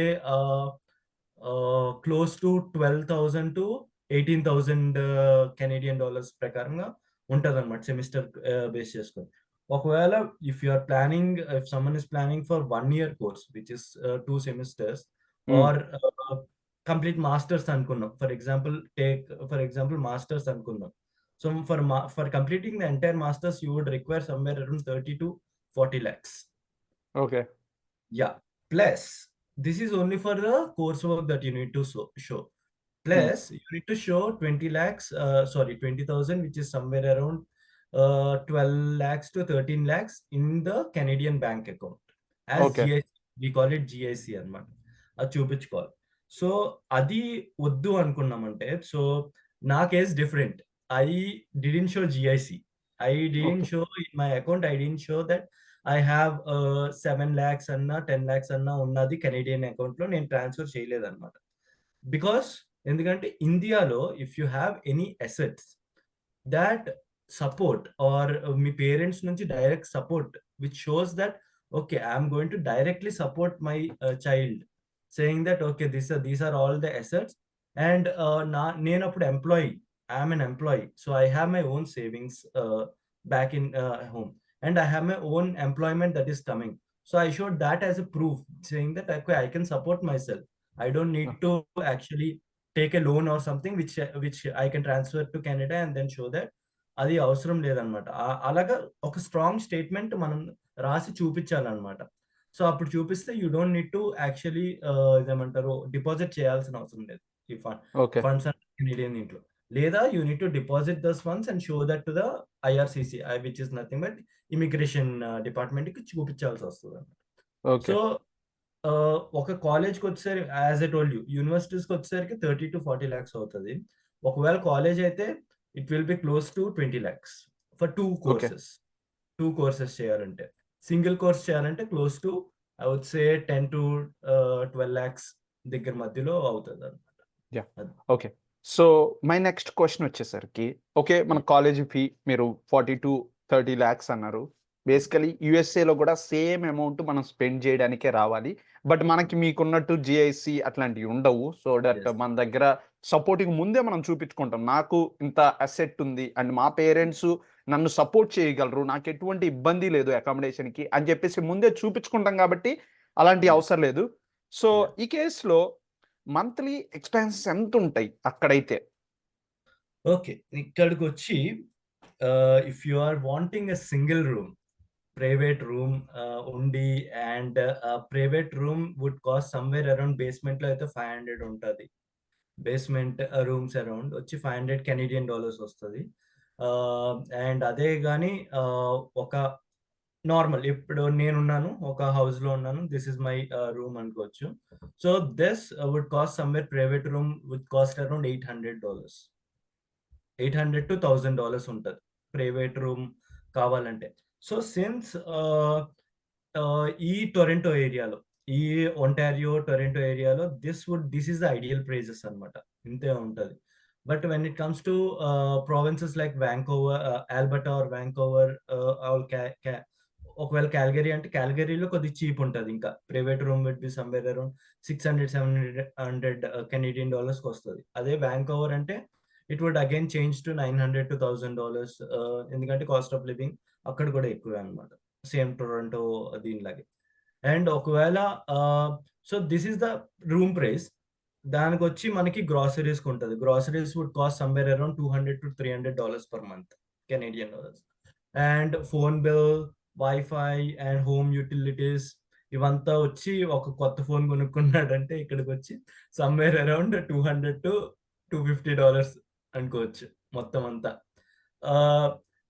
close to 12,000 to 18,000 Canadian dollars ప్రకారంగా ఉంటదన్నమాట సెమిస్టర్ బేస్ చేసుకొని. ఒకవేళ if someone is planning for 1 year course which is 2 semesters హ్మ్. or complete masters అనుకుందాం. For example masters అనుకుందాం. So for completing the entire masters you would require somewhere around 30 to 40 lakhs. Okay. Yeah. Plus this is only for the coursework that you need to show. హ్మ్. Plus you need to show 20,000 which is somewhere around 12 lakhs to 13 lakhs in the Canadian bank account as okay. GIC. We call it GIC అన్నమాట. అది చూపించుకోవాలి. So అది వద్దు అనుకున్నామంటే so నా case different. I didn't show GIC. I didn't okay. show in my account. I didn't show that I have 7 lakhs అన్నా 10 lakhs అన్నా ఉన్నది Canadian అకౌంట్‌లో నేను ట్రాన్స్‌ఫర్ చేయలేదన్నమాట. బికాస్ ఎందుకంటే ఇండియాలో if you have any assets that support or మీ పేరెంట్స్ నుంచి direct support which shows that okay I am going to directly support my child saying that okay, these are all the assets. And నేను అప్పుడు employee, I'm an employee, so I have my own savings back in home, and I have my own employment that is coming. So I showed that as a proof, saying that okay, I can support myself. I don't need to actually take a loan or something which I can transfer to Canada and then show that. అది అవసరం లేదనమాట. అలాగా ఒక strong statement మనం రాసి చూపించాలన్నమాట. So అప్పుడు చూపిస్తే you don't need to actually ఇదేమంటారు, డిపాజిట్ చేయాల్సిన అవసరం లేదు ఈ ఓకే. ఫండ్స్ కెనేడియన్ దీంట్లో. లేదా you need to deposit those funds and show that to the IRCC, which is nothing but immigration డిపార్ట్మెంట్కి చూపించాల్సి వస్తుంది అనమాట. ఓకే. సో ఒక కాలేజ్కి వచ్చేసరికి, యాజ్ ఎ టోల్డ్ యూ, యూనివర్సిటీస్కి వచ్చేసరికి 30 to 40 lakhs అవుతుంది. ఒకవేళ కాలేజ్ అయితే it will be close to 20 lakhs for 2 okay. courses. 2 courses చేయాలంటే. సింగిల్ కోర్స్ చేయాలంటే close to I would say 10 to 12 lakhs దగ్గర మధ్యలో అవుతుంది అనమాట. Yeah, okay. So my next question వచ్చేసరికి, ఓకే, మన కాలేజ్ ఫీ మీరు 40 to 30 lakhs అన్నారు. బేసికలీ యూఎస్ఏలో కూడా సేమ్ అమౌంట్ మనం స్పెండ్ చేయడానికే రావాలి. బట్ మనకి మీకున్నట్టు జిఐసి అట్లాంటివి ఉండవు. So that Yes. మన దగ్గర సపోర్టింగ్ ముందే మనం చూపించుకుంటాం, నాకు ఇంత అసెట్ ఉంది అండ్ మా పేరెంట్స్ నన్ను సపోర్ట్ చేయగలరు, నాకు ఎటువంటి ఇబ్బంది లేదు అకామిడేషన్కి అని చెప్పేసి ముందే చూపించుకుంటాం కాబట్టి అలాంటి Yes. అవసరం లేదు. So Yeah. ఈ కేసులో మంత్లీ ఎక్స్పెన్సెస్ ఎంత ఉంటాయి అక్కడైతే? ఓకే. ఇక్కడికొచ్చి if you are wanting a single room, private room ఉండి, and private room would cost somewhere around, బేస్‌మెంట్‌లో అయితే 500 ఉంటది. బేస్‌మెంట్ రూమ్స్ అరౌండ్ వచ్చి $500 వస్తది. అండ్ అదే గాని ఒక నార్మల్, ఇప్పుడు నేనున్నాను, ఒక హౌస్‌లో ఉన్నాను. దిస్ ఈస్ మై రూమ్ అనుకోవచ్చు. So this would cost somewhere, private room would cost around $800. $800 to $1,000 ఉంటది ప్రైవేట్ రూమ్ కావాలంటే. సో సిన్స్ ఈ టొరంటో ఏరియాలో, ఈ ఒంటారియో, టొరంటో ఏరియాలో this is the ideal prices అన్నమాట. ఇంతే ఉంటది. But when it comes to provinces like Vancouver, Alberta or Vancouver, or ఒకవేళ క్యాల్గరీ అంటే క్యాల్గరీలో కొద్దిగా చీప్ ఉంటది. ఇంకా private room will be somewhere around $600-700 Canadian డాలర్స్‌కి వస్తది. అదే వాంకోవర్ అంటే it would again change to $900 to $1,000, ఎందుకంటే కాస్ట్ ఆఫ్ లివింగ్ అక్కడ కూడా ఎక్కువే అన్నమాట. సేమ్ టొరంటో దీనిలాగే. అండ్ ఒకవేళ so this is the room price. దానికొచ్చి మనకి గ్రాసరీస్‌కి ఉంటది. Groceries would cost somewhere around $200 to $300 per month Canadian dollars. And phone bill, wifi and home utilities ఇవంతా వచ్చి, ఒక కొత్త ఫోన్ కొనుక్కున్నాడంటే ఇక్కడికొచ్చి సమ్‌వేర్ అరౌండ్ $200 to $250 అనుకోవచ్చు మొత్తం అంతా.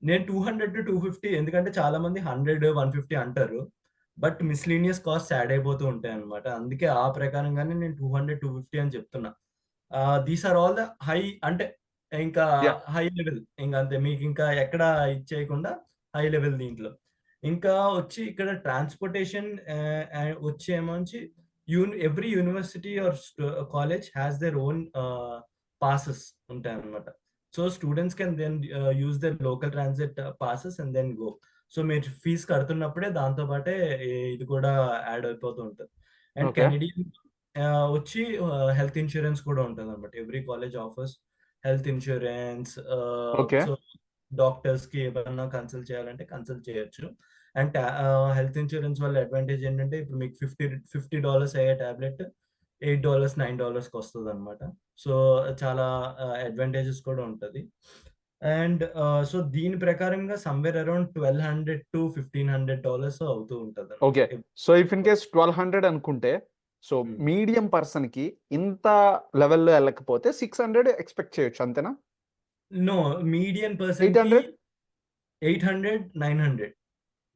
నేను 200-250, ఎందుకంటే చాలా మంది 100-150 అంటారు. బట్ మిస్‌లీనియస్ కాస్ట్స్ యాడ్ అయిపోతూ ఉంటాయన్నమాట. అందుకే ఆ ప్రకారంగానే నేను 200-250 అని చెప్తున్నా. These are all the high, అంటే ఇంకా యా, హై లెవెల్, ఇంక అంతే. మీకింకా ఎక్కడ ఇచ్చేయకుండా హై లెవెల్ దీంట్లో. ఇంకా వచ్చి ఇక్కడ ట్రాన్స్‌పోర్టేషన్ వచ్చేమోంచి every university or college has their own passes ఉంటాయన్నమాట. So students can then use their local transit passes and then go. So మీరు ఫీజ్ కడుతున్నప్పుడే దాంతో పాటే ఇది కూడా యాడ్ అయిపోతూ ఉంటది. And okay. కెనడియన్ వచ్చి హెల్త్ ఇన్స్యూరెన్స్ కూడా ఉంటదన్నమాట. Every college offers health insurance. Okay. So డాక్టర్స్‌కి ఏమన్నా కన్సల్ట్ చేయాలంటే కన్సల్ట్ చేయొచ్చు. అండ్ హెల్త్ ఇన్స్యూరెన్స్ వల్ల అడ్వాంటేజ్ ఏంటంటే, ఇప్పుడు మీకు $50 అయ్యే టాబ్లెట్ $8, $9కి వస్తదన్నమాట. సో చాలా అడ్వాంటేజెస్ కూడా ఉంటది. అండ్ సో దీని ప్రకారంగా సమ్‌వేర్ అరౌండ్ $1,200 to $1,500 అవుతూ ఉంటదన్నమాట. Okay. So if in case 1200 అనుకుంటే, సో హ్మ్. మీడియం పర్సన్‌కి ఇంత లెవెల్‌లో ఎళ్ళకపోతే 600 ఎక్స్‌పెక్ట్ చేయొచ్చు అంతేనా? నో, మీడియన్ పర్సన్‌కి 800? 800, 900.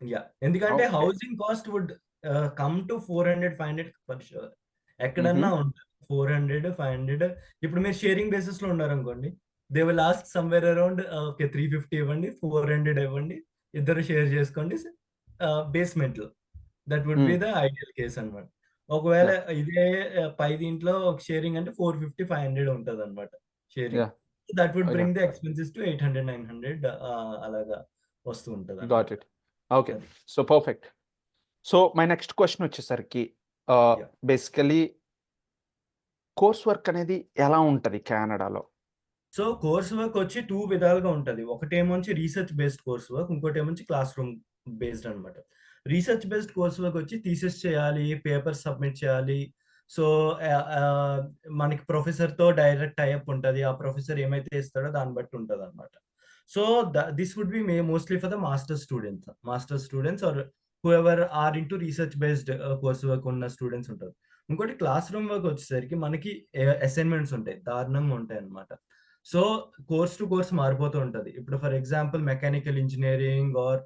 యాహ్! ఎందుకంటే okay. Housing cost would come to 400, 500 for sure. హుహు. ఎక్కడన్నా ఉంటది. 400, 500. ఇప్పుడు మీరు షేరింగ్ బేసిస్‌లో ఉన్నారనుకోండి, they will ask somewhere around okay, 350 ఇవ్వండి, 400 ఇవ్వండి, ఇద్దరు షేర్ చేసుకోండి, బేస్‌మెంట్‌లో. దట్ వుడ్ బి హ్మ్. ద ఐడియల్ కేస్ అన్నమాట. ఒకవేళ యాహ్! ఇదే పై దీంట్లో ఒక షేరింగ్ అంటే 450, 500 ఉంటదన్నమాట sharing. Yeah! That would yeah! Bring the expenses to 800, 900, అలాగా వస్తూ గాట్ ఉంటదన్నమాట. ఇట్. ఓకే. అది. So perfect. So my next question వచ్చేసరికి, యాహ్! బేసికల్లీ కోర్స్ వర్క్ అనేది ఎలా ఉంటది కెనడాలో? సో, కోర్స్ వర్క్ వచ్చి 2 విధాలుగా ఉంటది. ఒకటేమోంచి రీసెర్చ్ బేస్డ్ కోర్స్ వర్క్. ఇంకోటేమోంచి క్లాస్ రూమ్ బేస్డ్ అనమాట. రీసెర్చ్ బేస్డ్ కోర్స్ వర్క్ వచ్చి థీసిస్ చేయాలి, పేపర్స్ సబ్మిట్ చేయాలి. సో, మనకి ప్రొఫెసర్‌తో డైరెక్ట్ టై అప్ ఉంటది. ఆ ప్రొఫెసర్ ఏమైతే ఇస్తాడో దాన్ని బట్టి ఉంటదనమాట. So, this would be mostly for the masters students. Masters students or whoever are into research based course work ఉన్న స్టూడెంట్స్ ఉంటారు. ఇంకోటి క్లాస్ రూమ్ వర్క్ వచ్చేసరికి మనకి అసైన్‌మెంట్స్ ఉంటాయి. దారుణంగా ఉంటాయన్నమాట. సో, కోర్స్ టు కోర్స్ మారిపోతూ ఉంటది. ఇప్పుడు for example mechanical engineering or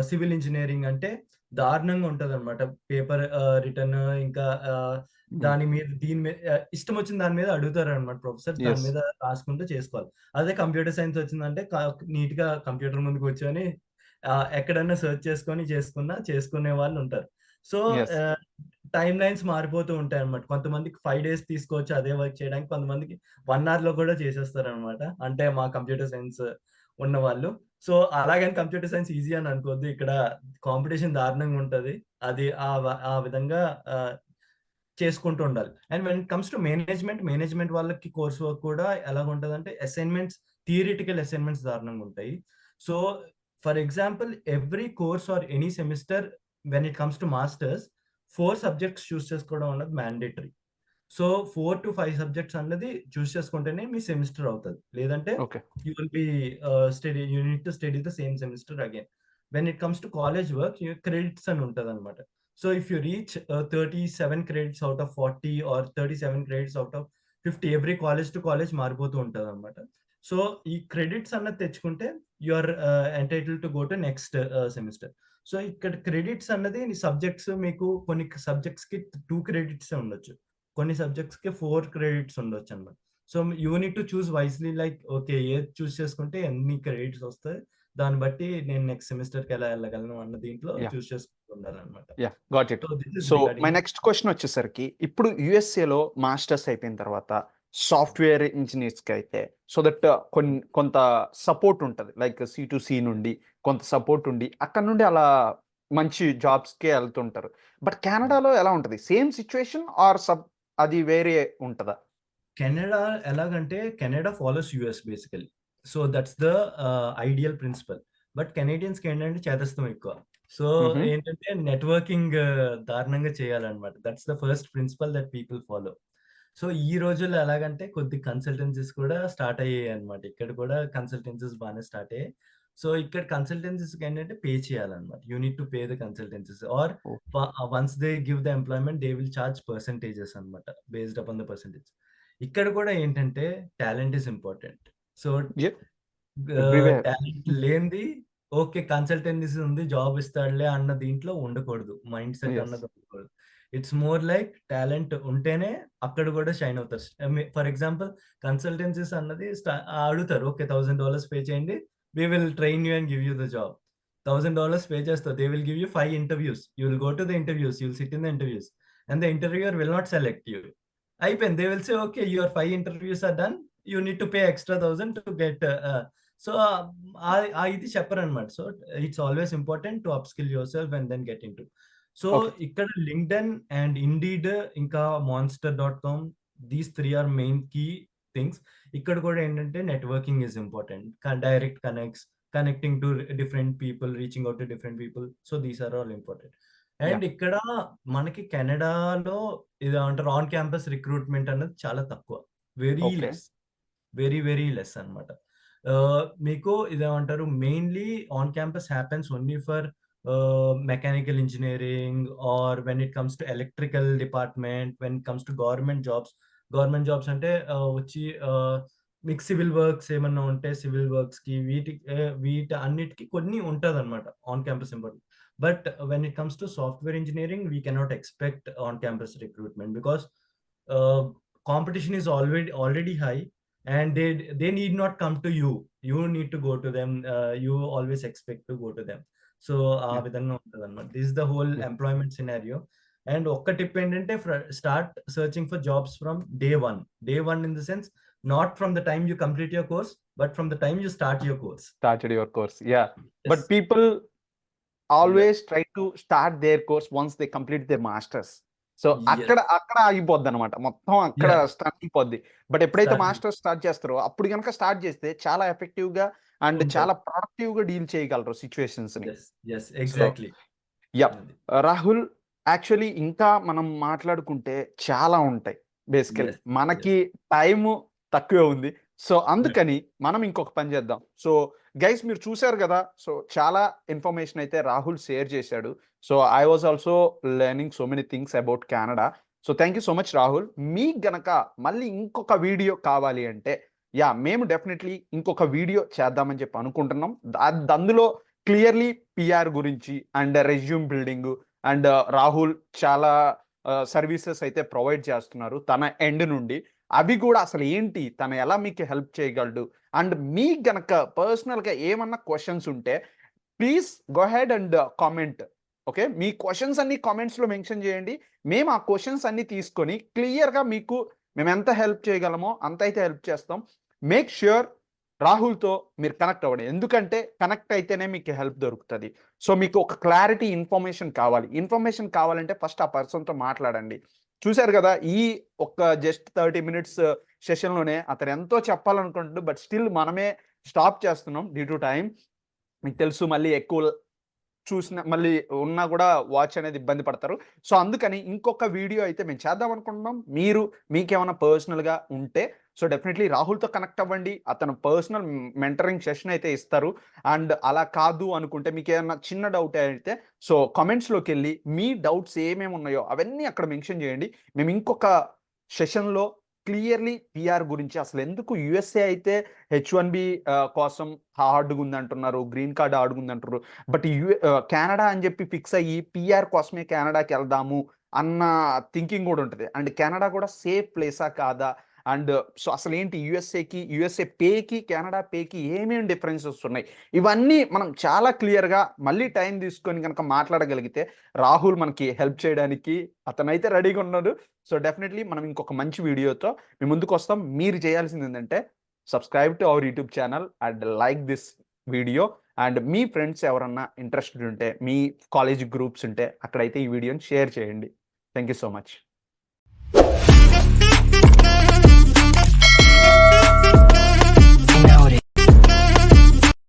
civil engineering అంటే దారుణంగా ఉంటదనమాట. పేపర్ రిటర్న్ ఇంకా హ్మ్. దాని మీద దీని మీద ఇష్టమొచ్చిన దాని మీద అడుగుతారనమాట ప్రొఫెసర్స్. దాని యెస్. మీద రాసుకుంటూ చేసుకోవాలి. అదే కంప్యూటర్ సైన్స్ వచ్చిందంటే నీట్‌గా కంప్యూటర్ ముందు కూర్చొని ఎక్కడన్నా సెర్చ్ చేసుకొని చేసుకునే వాళ్ళుంటారు. So, yes. ఆహ్, టైమ్‌లైన్స్ మారిపోతూ ఉంటాయన్నమాట. కొంతమందికి 5 డేస్ తీసుకోవచ్చు అదే వర్క్ చేయడానికి. కొంతమందికి 1 అవర్‌లో కూడా చేసేస్తారనమాట. అంటే మా కంప్యూటర్ సైన్స్ ఉన్నవాళ్ళు. సో, అలాగని కంప్యూటర్ సైన్స్ ఈజీ అని అనుకోవద్దు. ఇక్కడ కాంపిటీషన్ దారుణంగా ఉంటది. అది ఆ విధంగా ఆహ్, చేసుకుంటూ ఉండాలి. And when it comes to management వాళ్ళకి కోర్స్ వర్క్ కూడా ఎలాగుంటదంటే అసైన్‌మెంట్స్ థియరిటికల్ అసైన్‌మెంట్స్ దారుణంగుంటాయి. So, for example every course or any semester when it comes to masters 4 subjects choose చేసుకోవడం అన్నది మ్యాండేటరీ. సో, 4-5 సబ్జెక్ట్స్ అన్నది చూస్ చేసుకుంటేనే మీ సెమిస్టర్ అవుతది. లేదంటే okay. You will be you need to study the same semester again. When it comes to college work credits అని ఉంటదన్నమాట. So, if you reach 37 credits out of 40 or 37 credits out of 50 every college to college మారిపోతూ ఉంటదన్నమాట. సో, ఈ credits అన్నది తెచ్చుకుంటే you are entitled to go to next semester. So, ఇక్కడ credits అన్నది సబ్జెక్ట్స్ మీకు కొన్ని సబ్జెక్ట్స్‌కి 2 క్రెడిట్సే ఉండొచ్చు. కొన్ని సబ్జెక్ట్స్‌కి 4 క్రెడిట్స్ ఉండొచ్చన్నమాట. So, you need to choose wisely like okay. ఏది చూస్ చేసుకుంటే ఎన్ని క్రెడిట్స్ వస్తాయి. దాన్ని బట్టి నేను నెక్స్ట్ సెమిస్టర్‌కి ఎలా ఎళ్ళగలను అన్న దీంట్లో యాహ్! చూస్ చేసుకుంటూ ఉండాలన్నమాట. Yeah! Got it. So, this is so, my regarding next question వచ్చేసరికి ఇప్పుడు యూఎస్ఏలో మాస్టర్స్ అయిపోయిన తర్వాత సాఫ్ట్‌వేర్ ఇంజినీర్స్‌కైతే సో దట్ కొంత సపోర్ట్ ఉంటది. లైక్ సి2సి నుండి కొంత సపోర్ట్ ఉండి అక్కడి నుండి అలా మంచి జాబ్స్‌కే ఎళ్తుంటారు. బట్ కెనడాలో ఎలా ఉంటది? సేమ్ సిట్యుయేషన్ ఆర్ అది వేరే ఉంటదా? కెనడా ఎలాగంటే Canada follows US basically. So, that's the ideal principle. But కెనేడియన్స్‌కి ఏంటంటే చేదస్తం ఎక్కువ. సో, హుహు. ఏంటంటే నెట్వర్కింగ్ దారుణంగా చేయాలన్నమాట. That's the first principle that people follow. So, ఈ రోజుల్లో ఎలాగంటే కొద్ది కన్సల్టెన్సీస్ కూడా స్టార్ట్ అయ్యాయన్నమాట. ఇక్కడ కూడా కన్సల్టెన్సీస్ బానే స్టార్ట్ అయ్యాయి. సో, ఇక్కడ కన్సల్టెన్సీస్‌కి ఏంటంటే పే చేయాలన్నమాట. You need to pay the consultancies or oh! Once they give the employment they will charge percentages అన్నమాట. Based upon the percentage. ఇక్కడ కూడా ఏంటంటే talent is important. So, yes. Everywhere. Talent లేనిది okay. Consultancy ఉంది. Job ఇస్తాడులే అన్న దీంట్లో ఉండకూడదు. Mindset yes. అన్నది ఉండకూడదు. ఇట్స్ మోర్ లైక్ టాలెంట్ ఉంటేనే అక్కడ కూడా షైన్ అవుతారు. ఫర్ ఎగ్జాంపుల్ కన్సల్టెన్సీస్ అన్నది అడుగుతారు. ఓకే. $1000 పే చేయండి. We will train you and give you the job. $1000 pay చేస్తారు. They will give you 5 interviews. You will go to the interviews. You will sit in the interviews. And the interviewer will not select you. అయిపోయింది. They will say okay. Your 5 interviews are done. You need to pay extra 1000 to get so, ఇది చెప్పరనమాట. So, it's always important to upskill yourself and then get into. So, okay. ఇక్కడ LinkedIn and Indeed ఇంకా Monster dot com these 3 are main key things. ఇక్కడ కూడా ఏంటంటే networking is important. Direct connecting to different people, reaching out to different people. So, these are all important. And yeah! ఇక్కడ మనకి కెనడాలో ఇదేమంటారు on campus recruitment అన్నది చాలా తక్కువ. Very okay. Less. Very less అన్నమాట. మీకు ఇదేమంటారు mainly on campus happens only for mechanical engineering or when it comes to electrical department, when it comes to government jobs. Government jobs అంటే వచ్చి మీకు civil works ఏమన్నా ఉంటే సివిల్ వర్క్స్‌కి వీటి అన్నిటికి కొన్ని ఉంటదన్నమాట on campus important. But when it comes to software engineering, we cannot expect on-campus recruitment because uh, competition is already high, and they need not come to you. You need to go to them. You always expect to go to them. So ఆ yeah! విధంగా ఉంటదన్నమాట. This is the whole yeah! employment scenario. And ఒక్క tip ఏంటంటే start searching for jobs from day 1. Day 1 in the sense not from the time you complete your course, but from the time you start your course. Started your course. Yeah! Yes. But people always try to start their course once they complete their masters. So yes. అక్కడ ఆగిపోద్ది అనమాట, మొత్తం అక్కడ yeah! Stuck అయిపోద్ది. But ఎప్పుడైతే start masters start చేస్తారో అప్పుడు గనక start చేస్తే చాలా ఎఫెక్టివ్ గా అండ్ ఉంటది. చాలా ప్రొడక్టివ్ గా డీల్ చేయగలరు సిచ్యువేషన్స్ ని. Yes. Yes. So exactly. Yup. అది. రాహుల్, యాక్చువల్లీ ఇంకా మనం మాట్లాడుకుంటే చాలా ఉంటాయి. Basically yes. మనకి యెస్. టైము తక్కువే ఉంది. So yeah! అందుకని మనం ఇంకొక పని చేద్దాం. సో గైస్, మీరు చూసారు గదా! సో చాలా ఇన్ఫర్మేషన్ అయితే రాహుల్ షేర్ చేశాడు. So I was also learning so many things about Canada. So thank you so much Rahul. మీకు గనక మళ్ళీ ఇంకొక వీడియో కావాలి అంటే యాహ్! మేము డెఫినైట్‌లీ ఇంకొక వీడియో చేద్దామని చెప్పి అనుకుంటున్నాం. అందులో క్లియర్‌లీ పీఆర్ గురించి and resume building and Rahul చాలా సర్వీసెస్ అయితే ప్రొవైడ్ చేస్తున్నారు తన ఎండ్ నుండి. అవి గూడా అసలు ఏంటి? తను ఎలా మీకు హెల్ప్ చేయగలడు? అండ్ మీకు గనక పర్సనల్‌గా ఏమన్నా క్వెషన్స్ ఉంటే please go ahead and comment. Okay. Me questions అన్ని కామెంట్స్‌లో మెన్షన్ చేయండి. మేము ఆ క్వెషన్స్ అన్ని తీసుకొని క్లియర్‌గా మీకు మేమెంత హెల్ప్ చేయగలమో అంత అయితే హెల్ప్ చేస్తాం. మేక్ ష్యూర్ రాహుల్‌తో మీరు కనెక్ట్ అవ్వండి. ఎందుకంటే కనెక్ట్ అయితేనే మీకు హెల్ప్ దొరుకుతది. సో మీకు ఒక క్లారిటీ ఇన్ఫర్మేషన్ కావాలి. ఇన్ఫర్మేషన్ కావాలంటే ఫస్ట్ ఆ పర్సన్‌తో మాట్లాడండి. చూసారు గదా! ఈ ఒక్క జస్ట్ 30 మినిట్స్ సెషన్‌లోనే అతను ఎంతో చెప్పాలనుకుంటున్నాడు. బట్ స్టిల్ మనమే స్టాప్ చేస్తున్నాం డ్యూ టు టైమ్. మీకు తెలుసు మళ్ళీ ఎక్కువ చూసిన మళ్ళీ ఉన్నా గూడా వాచ్ అనేది ఇబ్బంది పడతారు. సో అందుకని ఇంకొక వీడియో అయితే మేము చేద్దాం అనుకుంటున్నాం. మీకేమన్నా పర్సనల్‌గా ఉంటే సో డెఫినైట్‌లీ రాహుల్‌తో కనెక్ట్ అవ్వండి. అతను పర్సనల్ మెంటరింగ్ సెషన్ అయితే ఇస్తారు. అండ్ అలా కాదు అనుకుంటే మీకేమన్నా చిన్న డౌట్ అయితే సో కామెంట్స్‌లోకెళ్ళి మీ డౌట్స్ ఏమేమి ఉన్నాయో అవన్నీ అక్కడ మెన్షన్ చేయండి. మేము ఇంకొక సెషన్‌లో క్లియర్‌లీ పీఆర్ గురించి అసలెందుకు యూఎస్ఏ అయితే హెచ్-1బీ కోసం హార్డ్‌గుందంటున్నారు. గ్రీన్ కార్డ్ హార్డ్‌గుందంటుర్రు. బట్ కెనడా అని జెప్పి ఫిక్స్ అయ్యి పీఆర్ కోసమే కెనడాకెళ్దాము అన్న థింకింగ్ గూడా ఉంటది. అండ్ కెనడా గూడా సేఫ్ ప్లేసా? కాదా? అండ్ సో అసలేంటి యూఎస్ఏ పేకి, కెనడా పేకి ఏమేం డిఫరెన్సెస్ ఉన్నాయి? ఇవన్నీ మనం చాలా క్లియర్‌గా మళ్ళీ టైం తీసుకొని గనక మాట్లాడగలిగితే రాహుల్ మనకి హెల్ప్ చేయడానికి అతనైతే రెడీగా ఉన్నాడు. సో డెఫినైట్‌లీ మనం ఇంకొక మంచి వీడియోతో మీ ముందుకొస్తాం. మీరు చేయాల్సిందేంటంటే subscribe to our YouTube channel and like this video. And మీ ఫ్రెండ్స్ ఎవరన్నా ఇంట్రెస్టెడ్ ఉంటే, మీ కాలేజ్ గ్రూప్స్ ఉంటే అక్కడైతే ఈ వీడియోని షేర్ చేయండి. Thank you so much.